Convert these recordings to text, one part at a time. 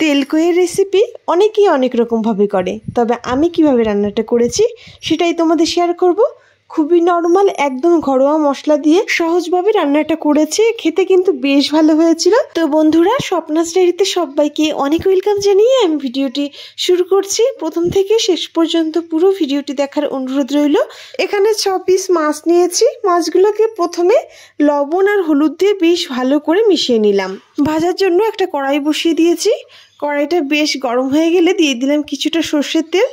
তেলকইয়ের recipe অনেকেই অনেক রকমভাবে করে, তবে আমি কিভাবে রান্নাটা করেছি সেটাই তোমাদের শেয়ার করব। খুবই নর্মাল একদম ঘরোয়া মশলা দিয়ে সহজভাবে রান্নাটা করেছি, খেতে কিন্তু বেশ ভালো হয়েছিল। তো বন্ধুরা, স্বপ্নাস ডায়েরিতে সবাইকে অনেক ওয়েলকাম জানিয়ে আমি ভিডিওটি শুরু করছি। প্রথম থেকে শেষ পর্যন্ত পুরো ভিডিওটি দেখার অনুরোধ রইল। এখানে 6 পিস মাছ নিয়েছি। মাছগুলোকে প্রথমে লবণ আর হলুদ দিয়ে বেশ ভালো করে মিশিয়ে নিলাম। ভাজার জন্য একটা কড়াই বসিয়ে দিয়েছি। কড়াইটা বেশ গরম হয়ে গেলে দিয়ে দিলাম কিছুটা সর্ষের তেল।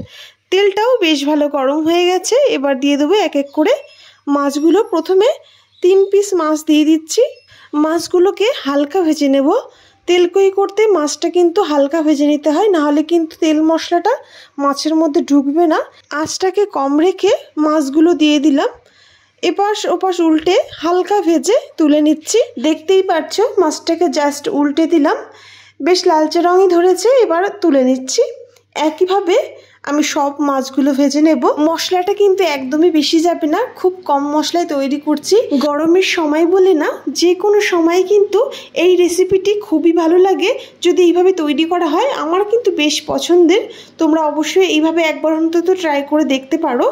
তেলটাও বেশ ভালো গরম হয়ে গেছে। এবার দিয়ে দেবো এক এক করে মাছগুলো। প্রথমে 3 পিস মাছ দিয়ে দিচ্ছি। মাছগুলোকে হালকা ভেজে নেব। তেলকই করতে মাছটা কিন্তু হালকা ভেজে নিতে হয়, নাহলে কিন্তু তেল মশলাটা মাছের মধ্যে ঢুকবে না। আঁচটাকে কম রেখে মাছগুলো দিয়ে দিলাম। এপাশ ওপাশ উল্টে হালকা ভেজে তুলে নিচ্ছি। দেখতেই পাচ্ছো মাছটাকে জাস্ট উল্টে দিলাম, বেশ লালচে রঙই ধরেছে। এবার তুলে নিচ্ছি। একইভাবে আমি সব মাছগুলো ভেজে নেব। মশলাটা কিন্তু একদমই বেশি যাবে না, খুব কম মশলায় তৈরি করছি। গরমের সময় বলে না, যে কোনো সময় কিন্তু এই রেসিপিটি খুবই ভালো লাগে যদি এইভাবে তৈরি করা হয়। আমার কিন্তু বেশ পছন্দের। তোমরা অবশ্যই এইভাবে একবার অন্তত ট্রাই করে দেখতে পারো।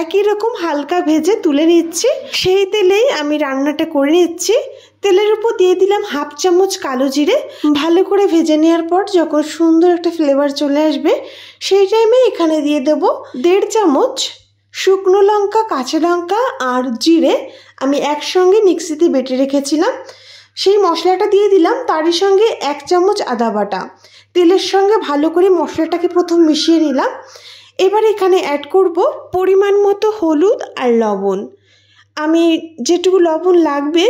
একই রকম হালকা ভেজে তুলে নিচ্ছি। সেই তেলেই আমি রান্নাটা করে নিচ্ছি। তেলের উপর দিয়ে দিলাম 1/2 চামচ কালো জিরে। ভালো করে ভেজে নেওয়ার পর যখন সুন্দর একটা ফ্লেভার চলে আসবে, সেই টাইমে এখানে দিয়ে দেব 1.5 চামচ শুকনো লঙ্কা, কাঁচা লঙ্কা আর জিরে আমি একসঙ্গে মিক্সিতে বেটে রেখেছিলাম। সেই মশলাটা দিয়ে দিলাম। তারই সঙ্গে 1 চামচ আদা বাটা। তেলের সঙ্গে ভালো করে মশলাটাকে প্রথম মিশিয়ে নিলাম। এবার এখানে অ্যাড করব পরিমাণ মতো হলুদ আর লবণ। আমি যেটুকু লবণ লাগবে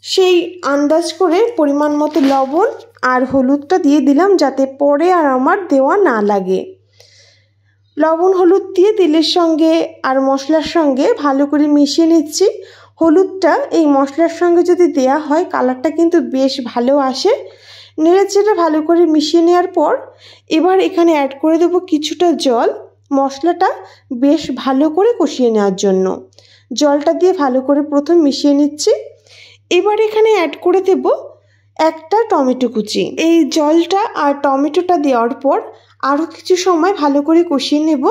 সেই আন্দাজ করে পরিমাণ মতো লবণ আর হলুদটা দিয়ে দিলাম, যাতে পরে আর আমার দেওয়া না লাগে। লবণ হলুদ দিয়ে তেলের সঙ্গে আর মশলার সঙ্গে ভালো করে মিশিয়ে নিচ্ছি। হলুদটা এই মশলার সঙ্গে যদি দেয়া হয় কালারটা কিন্তু বেশ ভালো আসে। নেড়েচেড়ে ভালো করে মিশিয়ে নেওয়ার পর এবার এখানে অ্যাড করে দেবো কিছুটা জল, মশলাটা বেশ ভালো করে কষিয়ে নেওয়ার জন্য। জলটা দিয়ে ভালো করে প্রথম মিশিয়ে নিচ্ছি। এবার এখানে অ্যাড করে দেব একটা টমেটো কুচি। এই জলটা আর টমেটোটা দেওয়ার পর আরও কিছু সময় ভালো করে কষিয়ে নেব,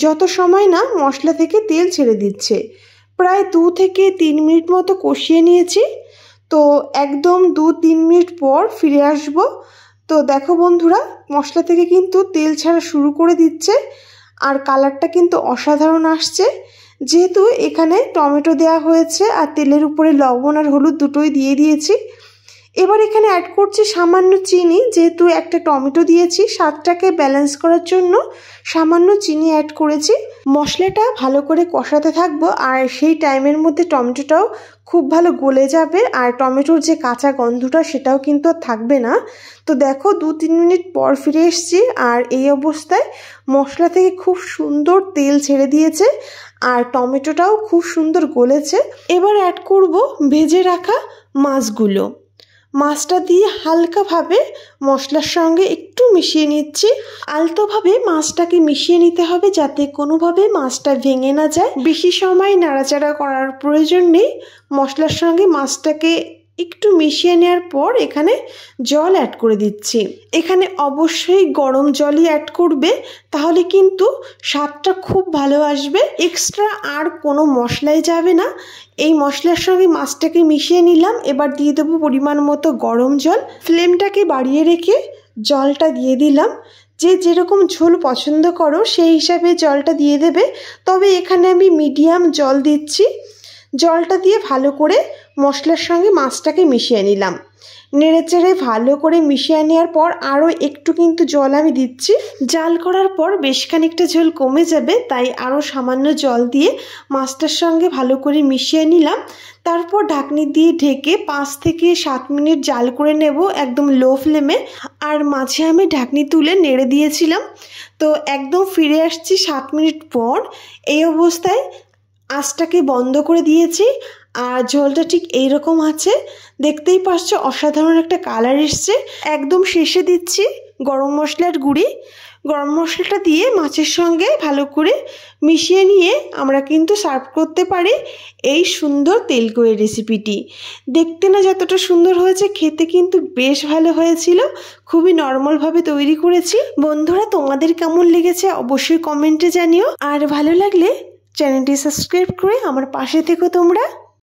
যত সময় না মশলা থেকে তেল ছেড়ে দিচ্ছে। প্রায় 2 থেকে 3 মিনিট মতো কষিয়ে নিয়েছি। তো একদম 2-3 মিনিট পর ফিরে আসব। তো দেখো বন্ধুরা, মশলা থেকে কিন্তু তেল ছাড়া শুরু করে দিচ্ছে আর কালারটা কিন্তু অসাধারণ আসছে। যেহেতু এখানে টমেটো দেওয়া হয়েছে আর তেলের উপরে লবণ আর হলুদ দুটোই দিয়ে দিয়েছি। এবার এখানে অ্যাড করছি সামান্য চিনি। যেহেতু একটা টমেটো দিয়েছি, স্বাদটাকে ব্যালেন্স করার জন্য সামান্য চিনি অ্যাড করেছি। মশলাটা ভালো করে কষাতে থাকবো আর সেই টাইমের মধ্যে টমেটোটাও খুব ভালো গলে যাবে আর টমেটোর যে কাঁচা গন্ধটা সেটাও কিন্তু থাকবে না। তো দেখো 2-3 মিনিট পর ফিরে এসেছি আর এই অবস্থায় মশলা থেকে খুব সুন্দর তেল ছেড়ে দিয়েছে আর টমেটোটাও খুব সুন্দর গলেছে। এবার অ্যাড করব ভেজে রাখা মাছগুলো। মাছটা দিয়ে হালকাভাবে মশলার সঙ্গে একটু মিশিয়ে নিচ্ছি। আলতোভাবে মাছটাকে মিশিয়ে নিতে হবে, যাতে কোনোভাবে মাছটা ভেঙে না যায়। বেশি সময় নাড়াচাড়া করার প্রয়োজন নেই। মশলার সঙ্গে মাছটাকে একটু মিশিয়ে নেওয়ার পর এখানে জল অ্যাড করে দিচ্ছি। এখানে অবশ্যই গরম জলই অ্যাড করবে, তাহলে কিন্তু স্বাদটা খুব ভালো আসবে। এক্সট্রা আর কোনো মশলাই যাবে না। এই মশলার সঙ্গে মাছটাকে মিশিয়ে নিলাম। এবার দিয়ে দেবো পরিমাণ মতো গরম জল। ফ্লেমটাকে বাড়িয়ে রেখে জলটা দিয়ে দিলাম। যে যেরকম ঝোল পছন্দ করো সেই হিসাবে জলটা দিয়ে দেবে, তবে এখানে আমি মিডিয়াম জল দিচ্ছি। জলটা দিয়ে ভালো করে মশলার সঙ্গে মাছটাকে মিশিয়ে নিলাম। নেড়েচেড়ে ভালো করে মিশিয়ে নেওয়ার পর আরও একটু কিন্তু জল আমি দিচ্ছি। জাল করার পর বেশ খানিকটা ঝোল কমে যাবে, তাই আরও সামান্য জল দিয়ে মাছটার সঙ্গে ভালো করে মিশিয়ে নিলাম। তারপর ঢাকনি দিয়ে ঢেকে 5 থেকে 7 মিনিট জাল করে নেব একদম লো ফ্লেমে। আর মাঝে আমি ঢাকনি তুলে নেড়ে দিয়েছিলাম। তো একদম ফিরে আসছি 7 মিনিট পর। এই অবস্থায় আঁচটাকে বন্ধ করে দিয়েছি আর ঝোলটা ঠিক এইরকম আছে, দেখতেই পাচ্ছ অসাধারণ একটা কালার এসছে। একদম শেষে দিচ্ছি গরম মশলার গুঁড়ি। গরম মশলাটা দিয়ে মাছের সঙ্গে ভালো করে মিশিয়ে নিয়ে আমরা কিন্তু সার্ভ করতে পারি এই সুন্দর তেলকই রেসিপিটি। দেখতে না যতটা সুন্দর হয়েছে, খেতে কিন্তু বেশ ভালো হয়েছিল। খুবই নর্মালভাবে তৈরি করেছি। বন্ধুরা, তোমাদের কেমন লেগেছে অবশ্যই কমেন্টে জানিও। আর ভালো লাগলে চ্যানেলটি সাবস্ক্রাইব করে আমার পাশে থেকো তোমরা।